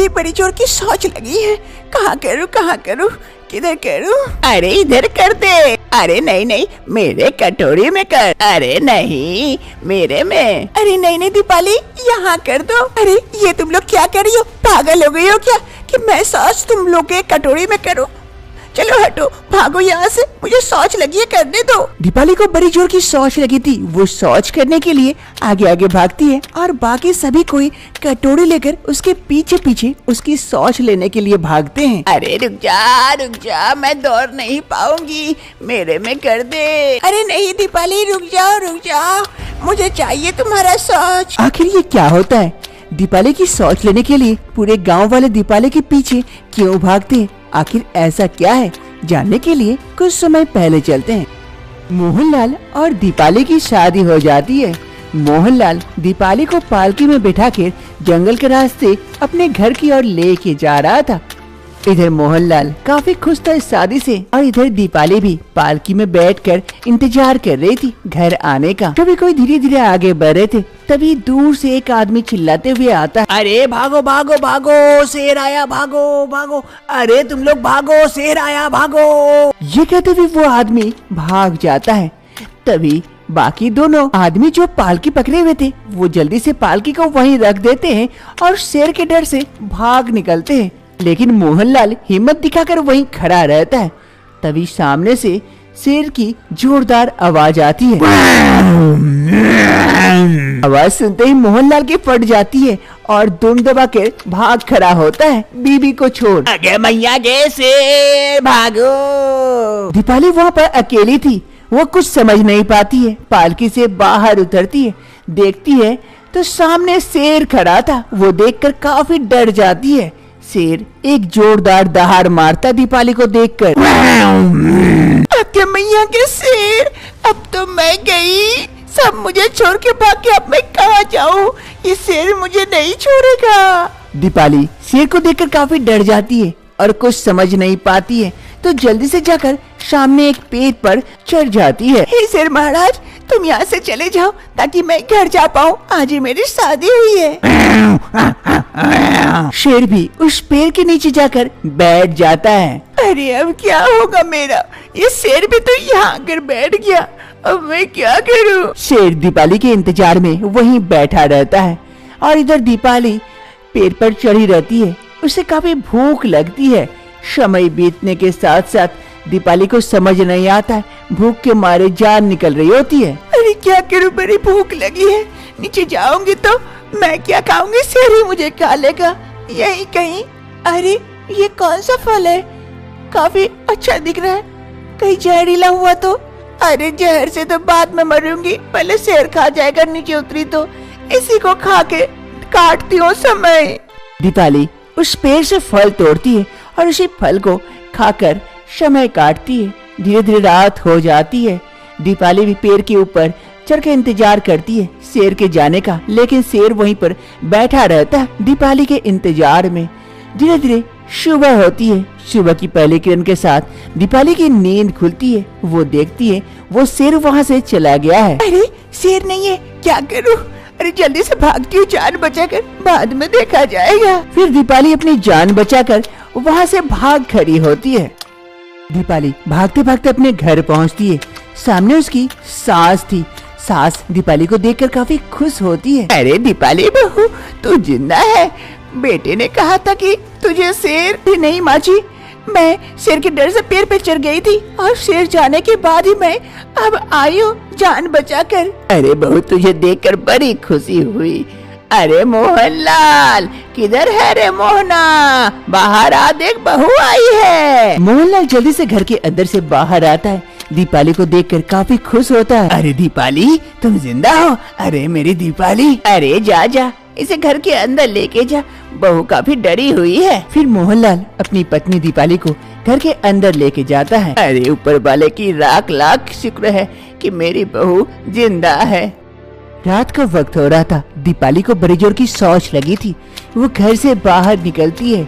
अरे बड़ी जोर की सोच लगी है, कहाँ करूँ किधर करूँ? अरे इधर कर दे। अरे नहीं मेरे कटोरी में कर। अरे नहीं मेरे में। अरे नहीं दीपाली यहाँ कर दो। अरे ये तुम लोग क्या कर रही हो? पागल हो गई हो क्या कि मैं सॉस तुम लोग के कटोरी में करूँ? चलो हटो, भागो यहाँ से, मुझे शौच लगी है, करने दो। दीपाली को बड़ी जोर की शौच लगी थी। वो शौच करने के लिए आगे आगे भागती है और बाकी सभी कोई कटोरी लेकर उसके पीछे पीछे उसकी शौच लेने के लिए भागते हैं। अरे रुक जा, मैं दौड़ नहीं पाऊंगी, मेरे में कर दे। अरे नहीं दीपाली रुक जाओ, मुझे चाहिए तुम्हारा शौच। आखिर ये क्या होता है? दीपाली की शौच लेने के लिए पूरे गाँव वाले दीपाली के पीछे क्यों भागते हैं? आखिर ऐसा क्या है? जानने के लिए कुछ समय पहले चलते हैं। मोहनलाल और दीपाली की शादी हो जाती है। मोहनलाल दीपाली को पालकी में बिठाकर जंगल के रास्ते अपने घर की ओर लेके जा रहा था। इधर मोहनलाल काफी खुश था इस शादी से और इधर दीपाली भी पालकी में बैठकर इंतजार कर रही थी घर आने का। कभी कोई धीरे धीरे आगे बढ़ रहे थे, तभी दूर से एक आदमी चिल्लाते हुए आता है, अरे भागो, शेर आया, भागो। अरे तुम लोग भागो, शेर आया, भागो। ये कहते हुए वो आदमी भाग जाता है। तभी बाकी दोनों आदमी जो पालकी पकड़े हुए थे वो जल्दी से पालकी को वहीं रख देते हैं और शेर के डर से भाग निकलते हैं। लेकिन मोहनलाल हिम्मत दिखाकर वहीं खड़ा रहता है। तभी सामने से शेर की जोरदार आवाज आती है। आवाज सुनते ही मोहनलाल की फट जाती है और दुम दबा के भाग खड़ा होता है बीबी को छोड़। अगे मैया गे शेर भागो। दीपाली वहाँ पर अकेली थी, वो कुछ समझ नहीं पाती है। पालकी से बाहर उतरती है, देखती है तो सामने शेर खड़ा था। वो देखकर काफी डर जाती है। शेर एक जोरदार दहाड़ मारता दीपाली को देखकर। अरे मैया के शेर, अब तो मैं गई, सब मुझे छोड़ के भाग के, अब मैं कहाँ जाऊँ? ये शेर मुझे नहीं छोड़ेगा। दीपाली शेर को देखकर काफी डर जाती है और कुछ समझ नहीं पाती है, तो जल्दी से जाकर सामने एक पेड़ पर चढ़ जाती है। हे शेर महाराज, तुम यहाँ से चले जाओ ताकि मैं घर जा पाऊँ, आज ही मेरी शादी हुई है। शेर भी उस पेड़ के नीचे जाकर बैठ जाता है। अरे अब क्या होगा मेरा? ये शेर भी तो यहाँ आकर बैठ गया, अब मैं क्या करूँ? शेर दीपाली के इंतजार में वहीं बैठा रहता है और इधर दीपाली पेड़ पर चढ़ी रहती है। उसे काफी भूख लगती है। समय बीतने के साथ साथ दीपाली को समझ नहीं आता है, भूख के मारे जान निकल रही होती है। अरे क्या करूँ, बड़ी भूख लगी है, नीचे जाऊंगी तो मैं क्या खाऊंगी? शेर ही मुझे खा लेगा यही कहीं। अरे ये कौन सा फल है? काफी अच्छा दिख रहा है, कहीं जहरीला हुआ तो? अरे जहर से तो बाद में मरूंगी, पहले शेर खा जाएगा, नीचे उतरी तो इसी को खा के काटती हूँ समय। दीपाली उस पेड़ से फल तोड़ती है और उसी फल को खाकर समय काटती है। धीरे धीरे रात हो जाती है। दीपाली भी पेड़ के ऊपर चढ़ के इंतजार करती है शेर के जाने का, लेकिन शेर वहीं पर बैठा रहता है दीपाली के इंतजार में। धीरे धीरे सुबह होती है। सुबह की पहली किरण के साथ दीपाली की नींद खुलती है। वो देखती है वो शेर वहाँ से चला गया है। अरे शेर नहीं है, क्या करूँ? अरे जल्दी से भागती हूँ जान बचाकर, बाद में देखा जाएगा। फिर दीपाली अपनी जान बचाकर वहाँ से भाग खड़ी होती है। दीपाली भागते भागते अपने घर पहुँचती है। सामने उसकी सास थी। सास दीपाली को देखकर काफी खुश होती है। अरे दीपाली बहू, तू जिंदा है। बेटे ने कहा था कि तुझे शेर भी नहीं माची। मैं शेर के डर से पेड़ पे चढ़ गई थी और शेर जाने के बाद ही मैं अब आई हूँ जान बचाकर। अरे बहू, तुझे देखकर बड़ी खुशी हुई। अरे मोहनलाल, किधर है रे मोहना? बाहर आ देख, बहू आई है। मोहनलाल जल्दी से घर के अंदर से बाहर आता है। दीपाली को देखकर काफी खुश होता है। अरे दीपाली, तुम जिंदा हो? अरे मेरी दीपाली, अरे जा इसे घर के अंदर लेके जा, बहू काफी डरी हुई है। फिर मोहनलाल अपनी पत्नी दीपाली को घर के अंदर लेके जाता है। अरे ऊपर वाले की लाख लाख शुक्र है कि मेरी बहू जिंदा है। रात का वक्त हो रहा था। दीपाली को बड़ी जोर की शौच लगी थी। वो घर से बाहर निकलती है।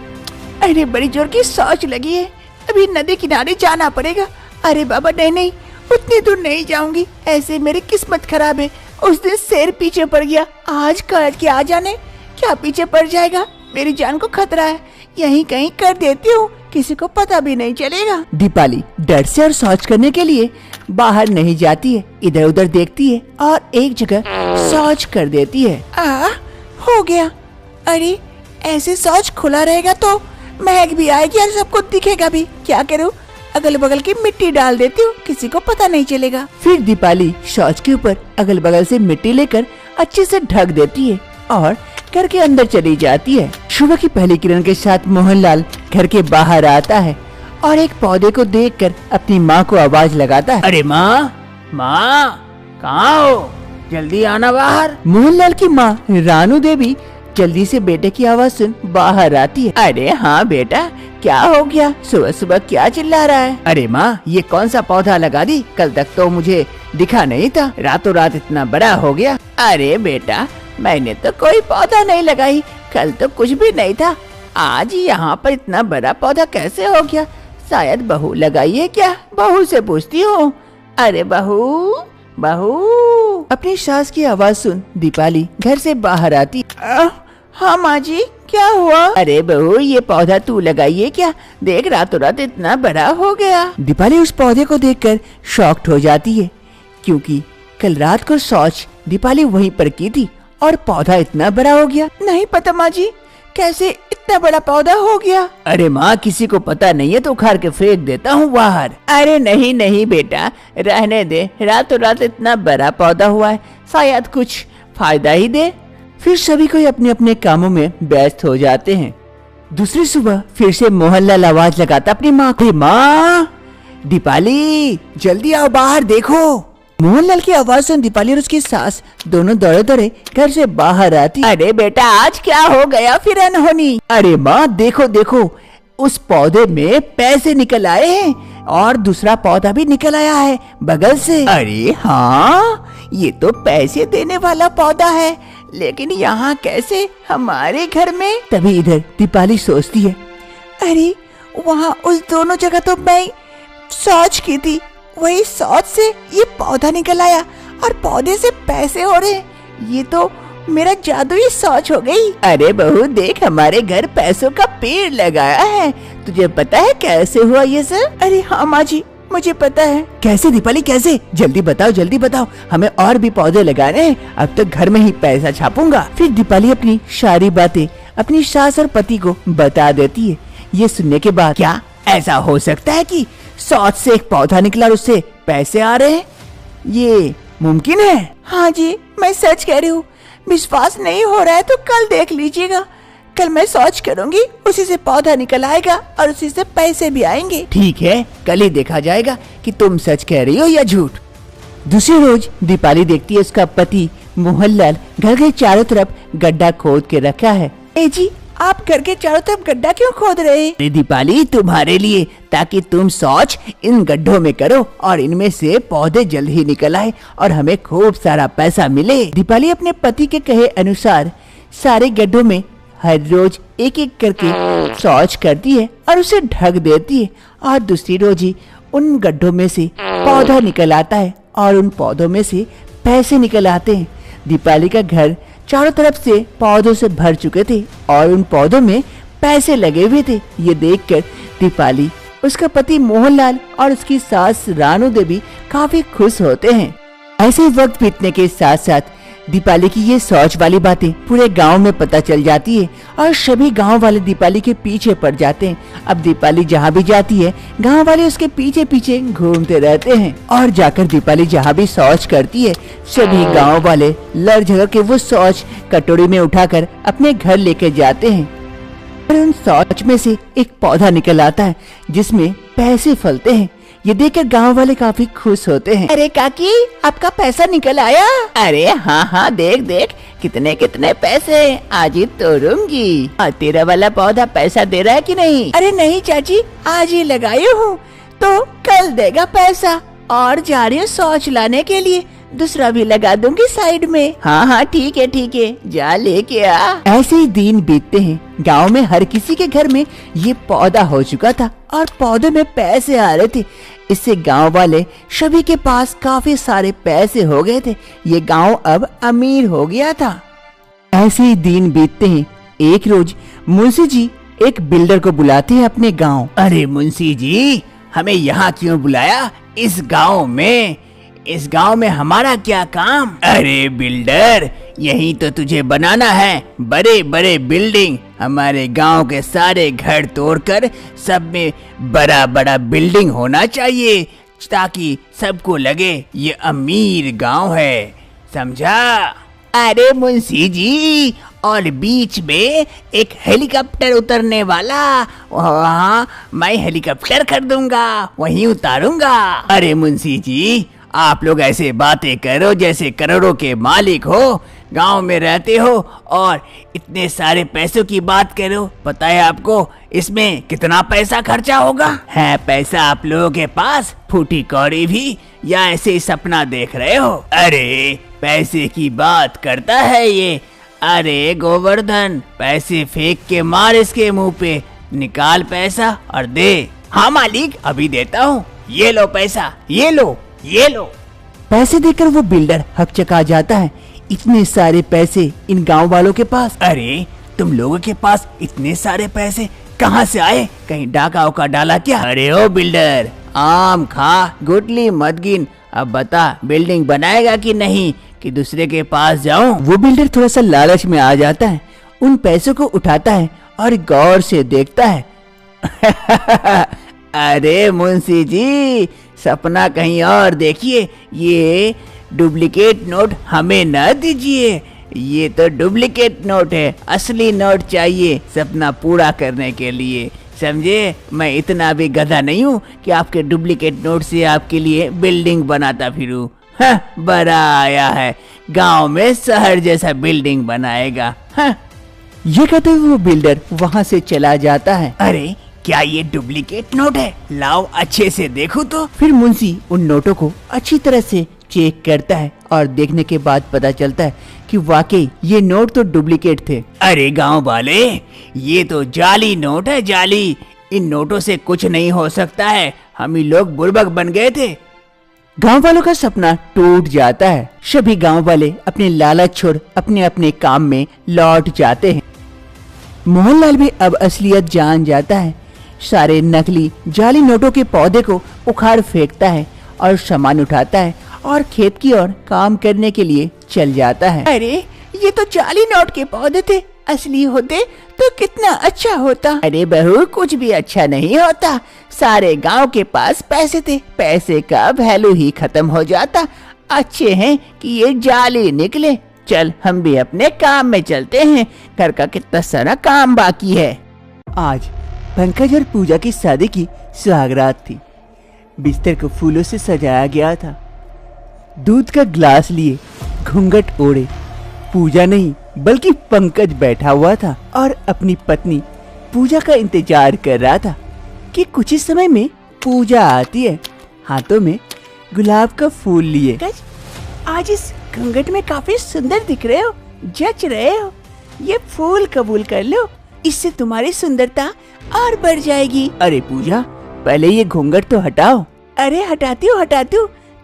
अरे बड़ी जोर की शौच लगी है, अभी नदी किनारे जाना पड़ेगा। अरे बाबा नहीं, उतनी दूर नहीं जाऊंगी, ऐसे मेरी किस्मत खराब है। उस दिन शेर पीछे पड़ गया, आज काट के आ जाने क्या पीछे पड़ जाएगा। मेरी जान को खतरा है, यहीं कहीं कर देती हूँ, किसी को पता भी नहीं चलेगा। दीपाली डर से और शौच करने के लिए बाहर नहीं जाती है, इधर उधर देखती है और एक जगह शौच कर देती है। हो गया। अरे ऐसे शौच खुला रहेगा तो महक भी आएगी और सबको दिखेगा भी। क्या करूँ, अगल बगल की मिट्टी डाल देती हूँ, किसी को पता नहीं चलेगा। फिर दीपाली शौच के ऊपर अगल बगल से मिट्टी लेकर अच्छे से ढक देती है और घर के अंदर चली जाती है। सुबह की पहली किरण के साथ मोहनलाल घर के बाहर आता है और एक पौधे को देखकर अपनी माँ को आवाज लगाता है। अरे माँ, माँ कहाँ हो, जल्दी आना बाहर। मोहनलाल की माँ रानू देवी जल्दी से बेटे की आवाज सुन बाहर आती है। अरे हाँ बेटा, क्या हो गया, सुबह सुबह क्या चिल्ला रहा है? अरे माँ, ये कौन सा पौधा लगा दी, कल तक तो मुझे दिखा नहीं था, रातों रात इतना बड़ा हो गया। अरे बेटा, मैंने तो कोई पौधा नहीं लगाई, कल तो कुछ भी नहीं था, आज यहाँ पर इतना बड़ा पौधा कैसे हो गया? शायद बहू लगाई है क्या? बहू से पूछती हूँ। अरे बहू, बहू। अपनी सास की आवाज सुन दीपाली घर से बाहर आती। हाँ माँ जी, क्या हुआ? अरे बहू, ये पौधा तू लगाई है क्या? देख रातों रात इतना बड़ा हो गया। दीपाली उस पौधे को देखकर शॉक्ड हो जाती है, क्योंकि कल रात को शौच दीपाली वहीं पर की थी और पौधा इतना बड़ा हो गया। नहीं पता माँ जी, कैसे इतना बड़ा पौधा हो गया? अरे माँ, किसी को पता नहीं है तो उखाड़ के फेंक देता हूँ बाहर। अरे नहीं नहीं बेटा, रहने दे, रातों रात इतना बड़ा पौधा हुआ है, शायद कुछ फायदा ही दे। फिर सभी कोई अपने अपने कामों में व्यस्त हो जाते हैं। दूसरी सुबह फिर से मोहनलाल आवाज लगाता अपनी माँ को। माँ, दीपाली जल्दी आओ बाहर देखो। मोहनलाल की आवाज सुन दीपाली और उसकी सास दोनों दौड़े दौड़े घर से बाहर आती। अरे बेटा, आज क्या हो गया फिर अनहोनी? अरे माँ देखो देखो, उस पौधे में पैसे निकल आए हैं और दूसरा पौधा भी निकल आया है बगल से। अरे हाँ, ये तो पैसे देने वाला पौधा है, लेकिन यहाँ कैसे हमारे घर में? तभी इधर दीपाली सोचती है, अरे वहाँ उस दोनों जगह तो मैं शौच की थी, वही शौच से ये पौधा निकल आया और पौधे से पैसे हो रहे, ये तो मेरा जादुई शौच हो गई। अरे बहू देख, हमारे घर पैसों का पेड़ लगाया है, तुझे पता है कैसे हुआ ये सब? अरे हाँ माँ जी, मुझे पता है। कैसे दीपाली, कैसे? जल्दी बताओ जल्दी बताओ, हमें और भी पौधे लगाने हैं, अब तक घर में ही पैसा छापूंगा। फिर दीपाली अपनी सारी बातें अपनी सास और पति को बता देती है। ये सुनने के बाद, क्या ऐसा हो सकता है कि शौच से एक पौधा निकला और उससे पैसे आ रहे हैं? ये मुमकिन है? हाँ जी, मैं सच कह रही हूँ, विश्वास नहीं हो रहा है तो कल देख लीजिएगा, कल मैं शौच करूंगी, उसी से पौधा निकल आएगा और उसी से पैसे भी आएंगे। ठीक है, कल ही देखा जाएगा कि तुम सच कह रही हो या झूठ। दूसरी रोज दीपाली देखती है उसका पति मोहनलाल घर के चारों तरफ गड्ढा खोद के रखा है। ए जी, आप घर के चारों तरफ गड्ढा क्यों खोद रहे हैं? दीपाली, तुम्हारे लिए, ताकि तुम शौच इन गड्ढों में करो और इनमें से पौधे जल्द ही निकल आए और हमें खूब सारा पैसा मिले। दीपाली अपने पति के कहे अनुसार सारे गड्ढों में हर रोज एक एक करके शौच करती है और उसे ढक देती है और दूसरी रोज ही उन गड्ढों में से पौधा निकल आता है और उन पौधों में से पैसे निकल आते हैं। दीपाली का घर चारों तरफ से पौधों से भर चुके थे और उन पौधों में पैसे लगे हुए थे। ये देखकर दीपाली, उसका पति मोहनलाल और उसकी सास रानू देवी काफी खुश होते हैं। ऐसे वक्त बीतने के साथ साथ दीपाली की ये शौच वाली बातें पूरे गांव में पता चल जाती है और सभी गांव वाले दीपाली के पीछे पड़ जाते हैं। अब दीपाली जहाँ भी जाती है, गांव वाले उसके पीछे पीछे घूमते रहते हैं और जाकर दीपाली जहाँ भी शौच करती है, सभी गांव वाले लड़ झगड़ के वो शौच कटोरी में उठाकर अपने घर लेके जाते हैं और उन शौच में से एक पौधा निकल आता है जिसमें पैसे फलते हैं। ये देखकर गांव वाले काफी खुश होते हैं। अरे काकी, आपका पैसा निकल आया? अरे हाँ हाँ, देख देख कितने कितने पैसे, आज ही तोड़ूंगी। और तेरा वाला पौधा पैसा दे रहा है कि नहीं? अरे नहीं चाची, आज ही लगाई हूँ तो कल देगा पैसा, और जा रही हूँ शौच लाने के लिए, दूसरा भी लगा दूंगी साइड में। हाँ हाँ ठीक है, जा लेके आ। ऐसे ही दिन बीतते हैं। गांव में हर किसी के घर में ये पौधा हो चुका था और पौधे में पैसे आ रहे थे। इससे गांव वाले सभी के पास काफी सारे पैसे हो गए थे। ये गांव अब अमीर हो गया था। ऐसे ही दिन बीतते हैं। एक रोज मुंशी जी एक बिल्डर को बुलाते हैं अपने गांव। अरे मुंशी जी, हमें यहाँ क्यों बुलाया? इस गांव में हमारा क्या काम? अरे बिल्डर, यही तो तुझे बनाना है बड़े बड़े बिल्डिंग। हमारे गांव के सारे घर तोड़कर सब में बड़ा बड़ा बिल्डिंग होना चाहिए, ताकि सबको लगे ये अमीर गांव है, समझा? अरे मुंशी जी, और बीच में एक हेलीकॉप्टर उतरने वाला, वहाँ मैं हेलीकॉप्टर कर दूंगा, वहीं उतारूंगा। अरे मुंशी जी, आप लोग ऐसे बातें करो जैसे करोड़ों के मालिक हो, गांव में रहते हो और इतने सारे पैसों की बात करो। पता है आपको इसमें कितना पैसा खर्चा होगा? है पैसा आप लोगों के पास फूटी कौड़ी भी, या ऐसे ही सपना देख रहे हो? अरे पैसे की बात करता है ये। अरे गोवर्धन, पैसे फेंक के मार इसके मुंह पे, निकाल पैसा और दे। हाँ मालिक, अभी देता हूँ, ये लो पैसा, ये लो। पैसे देकर वो बिल्डर हकचका जाता है। इतने सारे पैसे इन गांव वालों के पास। अरे तुम लोगों के पास इतने सारे पैसे कहाँ से आए? कहीं डाका उका डाला क्या? अरे ओ बिल्डर, आम खा, गुटली मत गिन। अब बता, बिल्डिंग बनाएगा कि नहीं, कि दूसरे के पास जाऊं? वो बिल्डर थोड़ा सा लालच में आ जाता है, उन पैसों को उठाता है और गौर से देखता है। अरे मुंशी जी, सपना कहीं और देखिए, ये डुप्लीकेट नोट हमें न दीजिए, ये तो डुप्लीकेट नोट है, असली नोट चाहिए सपना पूरा करने के लिए, समझे? मैं इतना भी गधा नहीं हूँ कि आपके डुप्लीकेट नोट से आपके लिए बिल्डिंग बनाता फिरूं। हाँ, बड़ा आया है, गांव में शहर जैसा बिल्डिंग बनाएगा। हाँ। ये कहते हुए वो बिल्डर वहाँ से चला जाता है। अरे क्या ये डुप्लीकेट नोट है? लाओ अच्छे से देखो तो। फिर मुंशी उन नोटों को अच्छी तरह से चेक करता है और देखने के बाद पता चलता है कि वाकई ये नोट तो डुप्लीकेट थे। अरे गांव वाले, ये तो जाली नोट है, जाली। इन नोटों से कुछ नहीं हो सकता है, हम ही लोग बुड़बक बन गए थे। गांव वालों का सपना टूट जाता है। सभी गांव वाले अपने लालच छोड़ अपने अपने काम में लौट जाते हैं। मोहनलाल भी अब असलियत जान जाता है। सारे नकली जाली नोटों के पौधे को उखाड़ फेंकता है और सामान उठाता है और खेत की ओर काम करने के लिए चल जाता है। अरे ये तो जाली नोट के पौधे थे, असली होते तो कितना अच्छा होता। अरे बहू, कुछ भी अच्छा नहीं होता, सारे गांव के पास पैसे थे, पैसे का वैल्यू ही खत्म हो जाता। अच्छे हैं कि ये जाली निकले। चल हम भी अपने काम में चलते हैं, घर का कितना सारा काम बाकी है। आज पंकज और पूजा की शादी की सुहागरात थी। बिस्तर को फूलों से सजाया गया था। दूध का ग्लास लिए घूंघट ओढ़े पूजा नहीं बल्कि पंकज बैठा हुआ था और अपनी पत्नी पूजा का इंतजार कर रहा था कि कुछ ही समय में पूजा आती है, हाथों में गुलाब का फूल लिए। आज इस घूंघट में काफी सुंदर दिख रहे हो, जच रहे हो। ये फूल कबूल कर लो, इससे तुम्हारी सुंदरता और बढ़ जाएगी। अरे पूजा, पहले ये घूंघट तो हटाओ। अरे हटाती हूँ,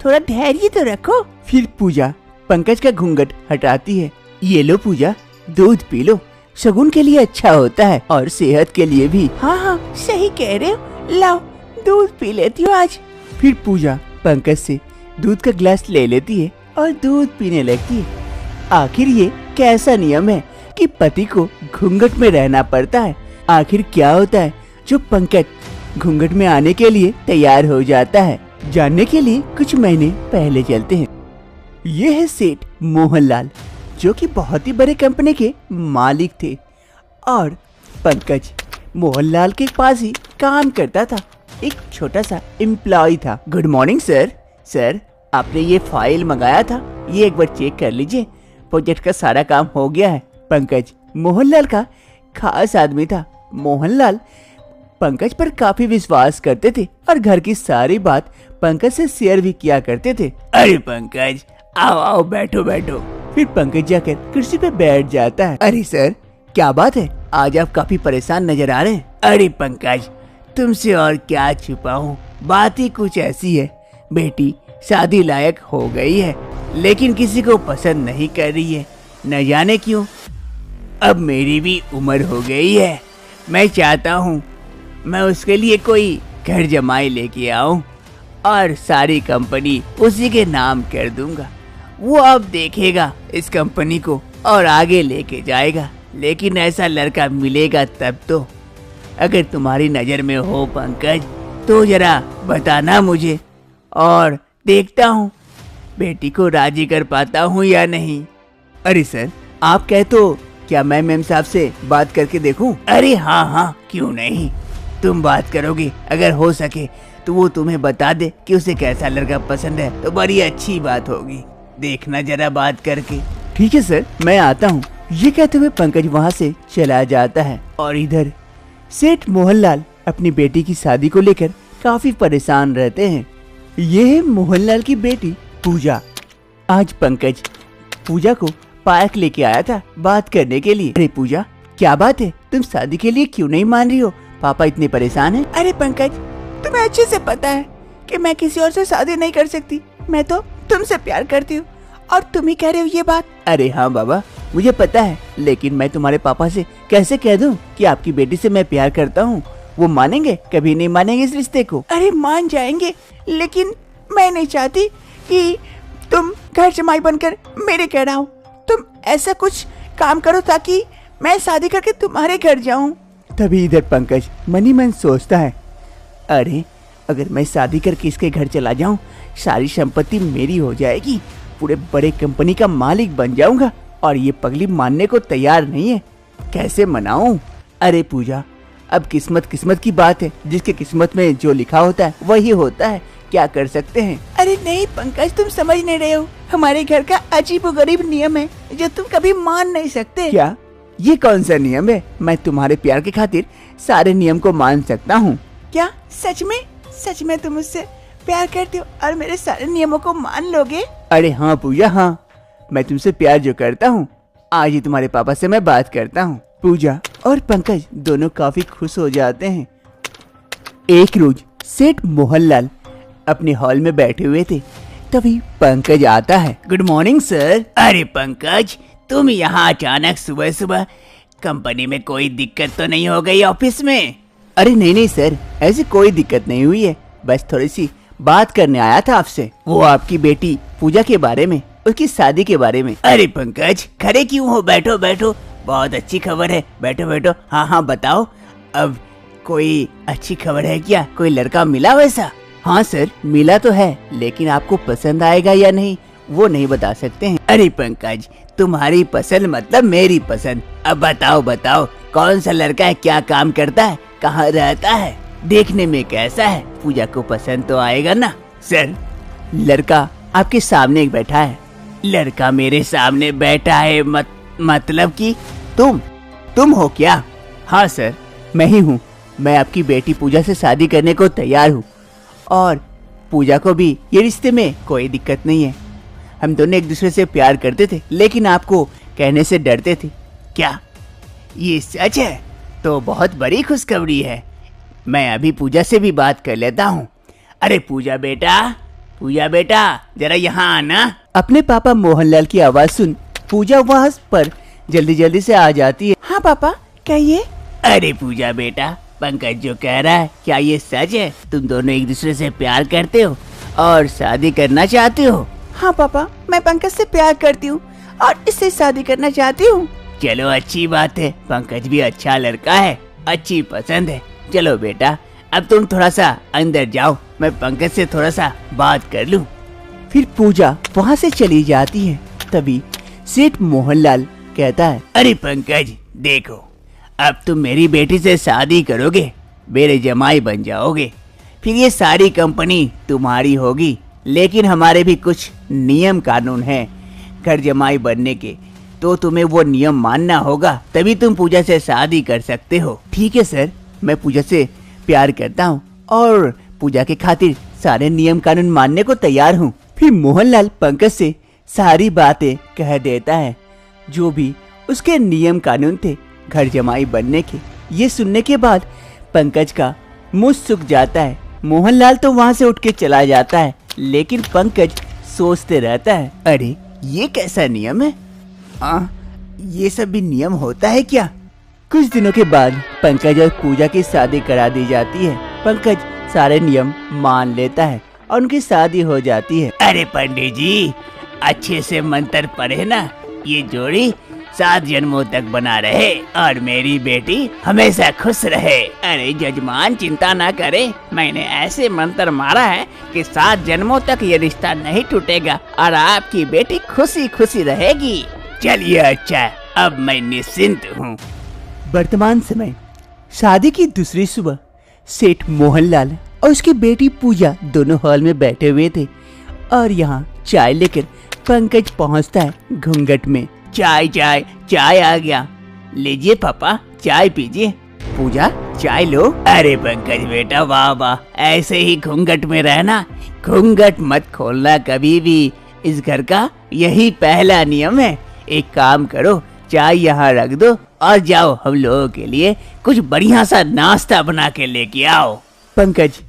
थोड़ा धैर्य तो रखो। फिर पूजा पंकज का घूंघट हटाती है। ये लो पूजा, दूध पी लो, शगुन के लिए अच्छा होता है और सेहत के लिए भी। हाँ, सही कह रहे हो, लाओ दूध पी लेती हूँ आज। फिर पूजा पंकज से दूध का गिलास ले लेती है और दूध पीने लगती है। आखिर ये कैसा नियम है कि पति को घूंघट में रहना पड़ता है? आखिर क्या होता है जो पंकज घूंघट में आने के लिए तैयार हो जाता है? जानने के लिए कुछ महीने पहले चलते हैं। ये है सेठ मोहनलाल, जो कि बहुत ही बड़े कंपनी के मालिक थे और पंकज मोहनलाल के पास ही काम करता था, एक छोटा सा एम्प्लॉय था। Good morning sir. सर, आपने ये फाइल मंगाया था, ये एक बार चेक कर लीजिए, प्रोजेक्ट का सारा काम हो गया है। पंकज मोहनलाल का खास आदमी था। मोहनलाल पंकज पर काफी विश्वास करते थे और घर की सारी बात पंकज से शेयर भी किया करते थे। अरे पंकज, आओ आओ, बैठो बैठो। फिर पंकज जाकर कुर्सी पे बैठ जाता है। अरे सर, क्या बात है, आज आप काफी परेशान नजर आ रहे हैं। अरे पंकज, तुमसे और क्या छुपाऊं, बात ही कुछ ऐसी है। बेटी शादी लायक हो गई है, लेकिन किसी को पसंद नहीं कर रही है, न जाने क्यों। अब मेरी भी उम्र हो गई है, मैं चाहता हूँ मैं उसके लिए कोई घर जमाई लेके आऊं और सारी कंपनी उसी के नाम कर दूंगा। वो अब देखेगा इस कंपनी को और आगे लेके जाएगा। लेकिन ऐसा लड़का मिलेगा तब तो। अगर तुम्हारी नजर में हो पंकज तो जरा बताना मुझे, और देखता हूँ बेटी को राजी कर पाता हूँ या नहीं। अरे सर, आप कहे तो क्या मैं मैम साहब से बात करके देखूं? अरे हाँ हाँ, क्यों नहीं, तुम बात करोगे। अगर हो सके तो वो तुम्हें बता दे कि उसे कैसा लड़का पसंद है तो बड़ी अच्छी बात होगी। देखना जरा बात करके। ठीक है सर, मैं आता हूँ। ये कहते हुए पंकज वहाँ से चला जाता है और इधर सेठ मोहनलाल अपनी बेटी की शादी को लेकर काफी परेशान रहते हैं। ये है मोहनलाल की बेटी पूजा। आज पंकज पूजा को पार्क लेके आया था बात करने के लिए। अरे पूजा, क्या बात है, तुम शादी के लिए क्यों नहीं मान रही हो? पापा इतने परेशान हैं। अरे पंकज, तुम्हें अच्छे से पता है कि मैं किसी और से शादी नहीं कर सकती। मैं तो तुमसे प्यार करती हूँ और तुम ही कह रहे हो ये बात। अरे हाँ बाबा, मुझे पता है, लेकिन मैं तुम्हारे पापा से कैसे कह दूं कि आपकी बेटी से मैं प्यार करता हूँ? वो मानेंगे? कभी नहीं मानेंगे इस रिश्ते को। अरे मान जाएंगे, लेकिन मैं नहीं चाहती कि तुम घर जमाई बनकर मेरे घर आओ। तुम ऐसा कुछ काम करो ताकि मैं शादी करके तुम्हारे घर जाऊं। तभी इधर पंकज मनी मन सोचता है, अरे अगर मैं शादी करके इसके घर चला जाऊं, सारी संपत्ति मेरी हो जाएगी, पूरे बड़े कंपनी का मालिक बन जाऊंगा। और ये पगली मानने को तैयार नहीं है, कैसे मनाऊं? अरे पूजा, अब किस्मत किस्मत की बात है, जिसके किस्मत में जो लिखा होता है वही होता है, क्या कर सकते हैं। अरे नहीं पंकज, तुम समझ नहीं रहे हो, हमारे घर का अजीबोगरीब नियम है जो तुम कभी मान नहीं सकते। क्या? ये कौन सा नियम है? मैं तुम्हारे प्यार के खातिर सारे नियम को मान सकता हूँ। क्या सच में? सच में तुम मुझसे प्यार करते हो और मेरे सारे नियमों को मान लोगे? अरे हाँ पूजा, हाँ, मैं तुमसे प्यार जो करता हूँ, आज ही तुम्हारे पापा से मैं बात करता हूँ। पूजा और पंकज दोनों काफी खुश हो जाते हैं। एक रोज सेठ मोहनलाल अपने हॉल में बैठे हुए थे, तभी पंकज आता है। Good morning sir. अरे पंकज, तुम यहाँ अचानक सुबह सुबह, कंपनी में कोई दिक्कत तो नहीं हो गई ऑफिस में? अरे नहीं नहीं सर, ऐसी कोई दिक्कत नहीं हुई है, बस थोड़ी सी बात करने आया था आपसे, वो आपकी बेटी पूजा के बारे में, उसकी शादी के बारे में। अरे पंकज, खड़े क्यों हो? बैठो बैठो, बहुत अच्छी खबर है, बैठो बैठो। हाँ हाँ बताओ, अब कोई अच्छी खबर है क्या? कोई लड़का मिला वैसा? हाँ सर, मिला तो है, लेकिन आपको पसंद आएगा या नहीं वो नहीं बता सकते हैं। अरे पंकज, तुम्हारी पसंद मतलब मेरी पसंद। अब बताओ बताओ, कौन सा लड़का है, क्या काम करता है, कहाँ रहता है, देखने में कैसा है? पूजा को पसंद तो आएगा ना? सर, लड़का आपके सामने बैठा है। लड़का मेरे सामने बैठा है? मतलब कि तुम हो क्या? हाँ सर, मैं ही हूँ। मैं आपकी बेटी पूजा से शादी करने को तैयार हूँ और पूजा को भी ये रिश्ते में कोई दिक्कत नहीं है। हम दोनों एक दूसरे से प्यार करते थे, लेकिन आपको कहने से डरते थे। क्या ये सच है? तो बहुत बड़ी खुशखबरी है। मैं अभी पूजा से भी बात कर लेता हूँ। अरे पूजा बेटा, जरा यहाँ आना। अपने पापा मोहनलाल की आवाज सुन पूजा वहाँ पर जल्दी जल्दी से आ जाती है। हाँ पापा, कहिए। अरे पूजा बेटा, पंकज जो कह रहा है, क्या ये सच है? तुम दोनों एक दूसरे से प्यार करते हो और शादी करना चाहते हो? हाँ पापा, मैं पंकज से प्यार करती हूँ और इससे शादी करना चाहती हूँ। चलो अच्छी बात है, पंकज भी अच्छा लड़का है, अच्छी पसंद है। चलो बेटा, अब तुम थोड़ा सा अंदर जाओ, मैं पंकज से थोड़ा सा बात कर लूँ। फिर पूजा वहाँ से चली जाती है। तभी सेठ मोहनलाल कहता है, अरे पंकज देखो, अब तुम मेरी बेटी से शादी करोगे, मेरे जमाई बन जाओगे, फिर ये सारी कंपनी तुम्हारी होगी। लेकिन हमारे भी कुछ नियम कानून हैं घर जमाई बनने के, तो तुम्हें वो नियम मानना होगा, तभी तुम पूजा से शादी कर सकते हो। ठीक है सर, मैं पूजा से प्यार करता हूँ और पूजा के खातिर सारे नियम कानून मानने को तैयार हूँ। फिर मोहनलाल पंकज से सारी बातें कह देता है, जो भी उसके नियम कानून थे घर जमाई बनने के। ये सुनने के बाद पंकज का मुंह सूख जाता है। मोहनलाल तो वहाँ से उठ के चला जाता है, लेकिन पंकज सोचते रहता है, अरे ये कैसा नियम है? ये सब भी नियम होता है क्या? कुछ दिनों के बाद पंकज और पूजा की शादी करा दी जाती है। पंकज सारे नियम मान लेता है और उनकी शादी हो जाती है। अरे पंडित जी, अच्छे से मंत्र पढ़े ना, ये जोड़ी 7 जन्मों तक बना रहे और मेरी बेटी हमेशा खुश रहे। अरे जजमान चिंता ना करे, मैंने ऐसे मंत्र मारा है कि 7 जन्मों तक ये रिश्ता नहीं टूटेगा और आपकी बेटी खुशी खुशी रहेगी। चलिए अच्छा, अब मैं निश्चिंत हूँ। वर्तमान समय शादी की दूसरी सुबह सेठ मोहनलाल और उसकी बेटी पूजा दोनों हॉल में बैठे हुए थे और यहाँ चाय लेकर पंकज पहुँचता है घूंघट में। चाय चाय चाय आ गया, लीजिए पापा चाय पीजिए। पूजा चाय लो। अरे पंकज बेटा, वाह वाह, ऐसे ही घूंघट में रहना, घूंघट मत खोलना कभी भी, इस घर का यही पहला नियम है। एक काम करो, चाय यहाँ रख दो और जाओ हम लोगों के लिए कुछ बढ़िया सा नाश्ता बना के लेके आओ। पंकज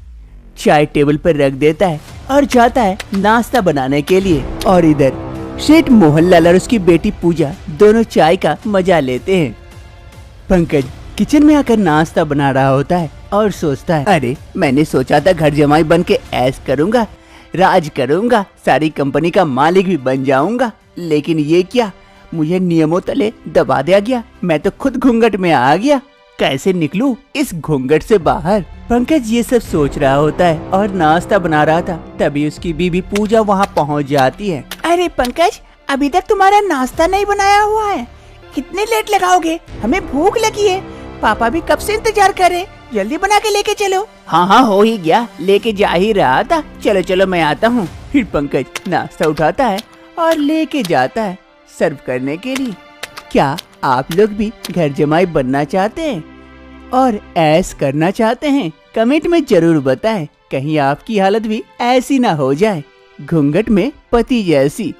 चाय टेबल पर रख देता है और जाता है नाश्ता बनाने के लिए और इधर सेठ मोहनलाल और उसकी बेटी पूजा दोनों चाय का मजा लेते हैं। पंकज किचन में आकर नाश्ता बना रहा होता है और सोचता है, अरे मैंने सोचा था घर जमाई बन के ऐश करूंगा, राज करूंगा, सारी कंपनी का मालिक भी बन जाऊंगा, लेकिन ये क्या, मुझे नियमों तले दबा दिया गया। मैं तो खुद घूंघट में आ गया, कैसे निकलूं इस घूंघट से बाहर। पंकज ये सब सोच रहा होता है और नाश्ता बना रहा था, तभी उसकी बीवी पूजा वहाँ पहुँच जाती है। अरे पंकज, अभी तक तुम्हारा नाश्ता नहीं बनाया हुआ है, कितने लेट लगाओगे? हमें भूख लगी है, पापा भी कब से इंतजार कर रहे, जल्दी बना के लेके चलो। हाँ हाँ हो ही गया, लेके जा ही रहा था, चलो चलो मैं आता हूँ। फिर पंकज नाश्ता उठाता है और लेके जाता है सर्व करने के लिए। क्या आप लोग भी घर जमाई बनना चाहते हैं और ऐश करना चाहते हैं? कमेंट में जरूर बताएं, कहीं आपकी हालत भी ऐसी ना हो जाए घूंघट में पति जैसी।